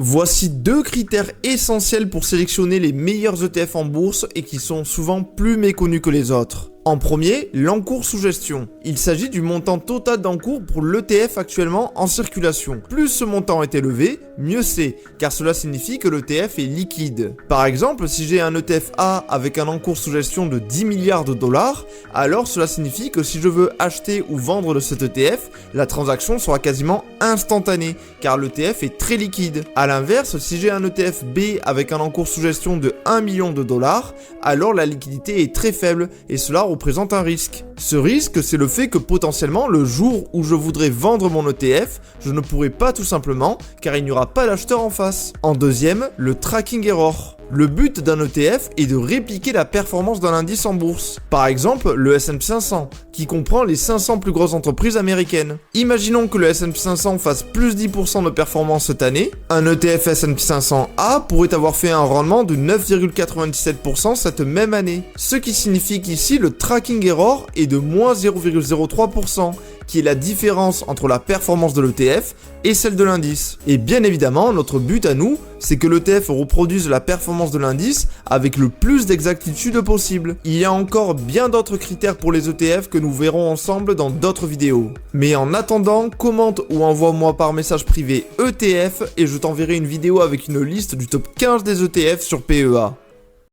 Voici deux critères essentiels pour sélectionner les meilleurs ETF en bourse et qui sont souvent plus méconnus que les autres. En premier, l'encours sous gestion. Il s'agit du montant total d'encours pour l'ETF actuellement en circulation. Plus ce montant est élevé, mieux c'est, car cela signifie que l'ETF est liquide. Par exemple, si j'ai un ETF A avec un encours sous gestion de 10 milliards de dollars, alors cela signifie que si je veux acheter ou vendre de cet ETF, la transaction sera quasiment instantanée, car l'ETF est très liquide. A l'inverse, si j'ai un ETF B avec un encours sous gestion de 1 million de dollars, alors la liquidité est très faible et cela représente un risque. Ce risque, c'est le fait que potentiellement, le jour où je voudrais vendre mon ETF, je ne pourrai pas tout simplement, car il n'y aura pas d'acheteur en face. En deuxième, le tracking error. Le but d'un ETF est de répliquer la performance d'un indice en bourse. Par exemple, le S&P 500, qui comprend les 500 plus grosses entreprises américaines. Imaginons que le S&P 500 fasse plus 10% de performance cette année. Un ETF S&P 500A pourrait avoir fait un rendement de 9,97% cette même année. Ce qui signifie qu'ici, le tracking error est de moins 0,03%, qui est la différence entre la performance de l'ETF et celle de l'indice. Et bien évidemment, notre but à nous, c'est que l'ETF reproduise la performance de l'indice avec le plus d'exactitude possible. Il y a encore bien d'autres critères pour les ETF que nous verrons ensemble dans d'autres vidéos. Mais en attendant, commente ou envoie-moi par message privé ETF et je t'enverrai une vidéo avec une liste du top 15 des ETF sur PEA.